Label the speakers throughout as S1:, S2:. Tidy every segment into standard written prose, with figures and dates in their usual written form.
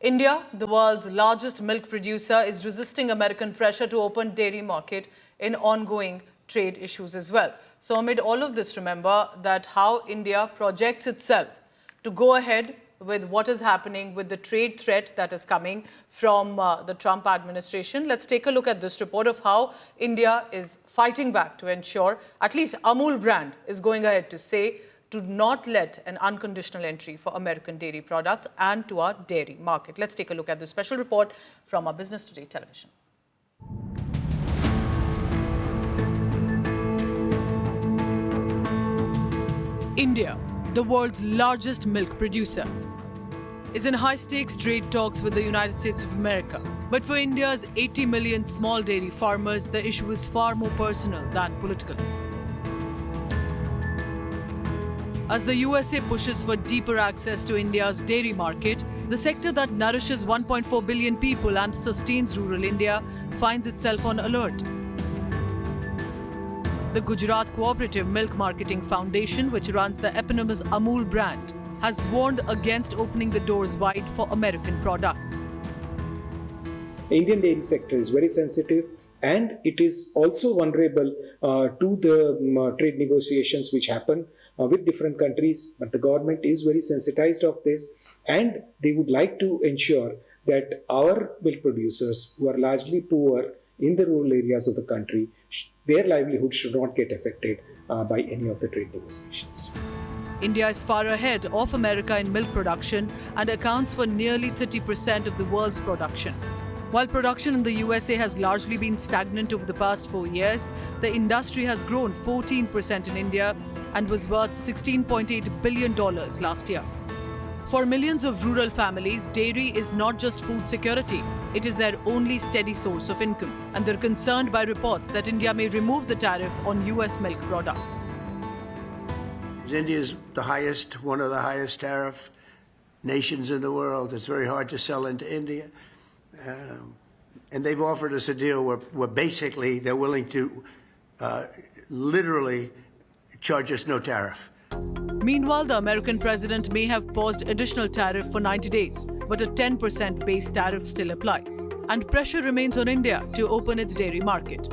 S1: India, the world's largest milk producer, is resisting American pressure to open dairy market in ongoing trade issues as well. So amid all of this, remember that how India projects itself to go ahead with what is happening with the trade threat that is coming from the Trump administration. Let's take a look at this report of how India is fighting back to ensure at least Amul brand is going ahead to say to not let an unconditional entry for American dairy products and to our dairy market. Let's take a look at this special report from our Business Today television. India, the world's largest milk producer, is in high-stakes trade talks with the United States of America. But for India's 80 million small dairy farmers, the issue is far more personal than political. As the USA pushes for deeper access to India's dairy market, the sector that nourishes 1.4 billion people and sustains rural India finds itself on alert. The Gujarat Cooperative Milk Marketing Foundation, which runs the eponymous Amul brand, has warned against opening the doors wide for American products.
S2: The Indian dairy sector is very sensitive and it is also vulnerable to the trade negotiations which happen with different countries, but the government is very sensitized of this and they would like to ensure that our milk producers, who are largely poor in the rural areas of the country, their livelihood should not get affected by any of the trade negotiations.
S1: India is far ahead of America in milk production and accounts for nearly 30% of the world's production. While production in the USA has largely been stagnant over the past 4 years, the industry has grown 14% in India and was worth $16.8 billion last year. For millions of rural families, dairy is not just food security. It is their only steady source of income, and they're concerned by reports that India may remove the tariff on US milk products.
S3: India is one of the highest tariff nations in the world. It's very hard to sell into India. And they've offered us a deal where basically they're willing to literally charge us no tariff.
S1: Meanwhile, the American president may have paused additional tariff for 90 days, but a 10% base tariff still applies. And pressure remains on India to open its dairy market.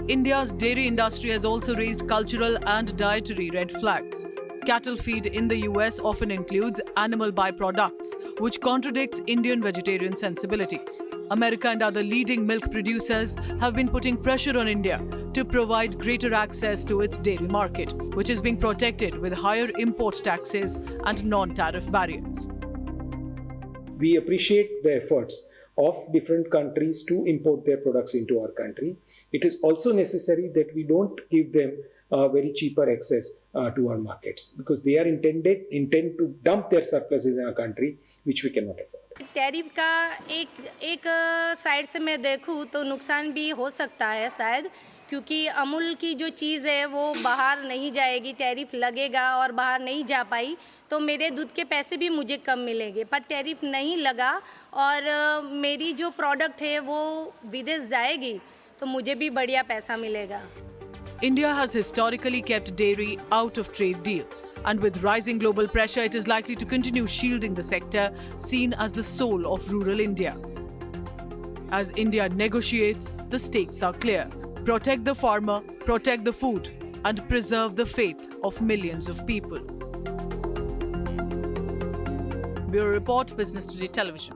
S1: India's dairy industry has also raised cultural and dietary red flags. Cattle feed in the US often includes animal byproducts, which contradicts Indian vegetarian sensibilities. America and other leading milk producers have been putting pressure on India to provide greater access to its dairy market, which is being protected with higher import taxes and non-tariff barriers.
S2: We appreciate the efforts of different countries to import their products into our country. It is also necessary that we don't give them very cheaper access to our markets, because they are intend to dump their surpluses in our country, which we cannot afford.
S4: Tariff का एक side से मैं देखूँ तो नुकसान भी हो सकता है शायद, क्योंकि अमूल की जो चीज़ है वो बाहर नहीं जाएगी, टैरिफ लगेगा और बाहर नहीं जा पाई तो मेरे दूध के पैसे भी मुझे कम मिलेंगे। पर टैरिफ नहीं लगा और मेरी जो प्रोडक्ट है वो विदेश जाएगी तो मुझे भी बढ़िया पैसा मिलेगा।
S1: India has historically kept dairy out of trade deals, and with rising global pressure, it is likely to continue shielding the sector seen as the soul of rural India. As India negotiates, the stakes are clear. Protect the farmer, protect the food, and preserve the faith of millions of people. Bureau Report, Business Today Television.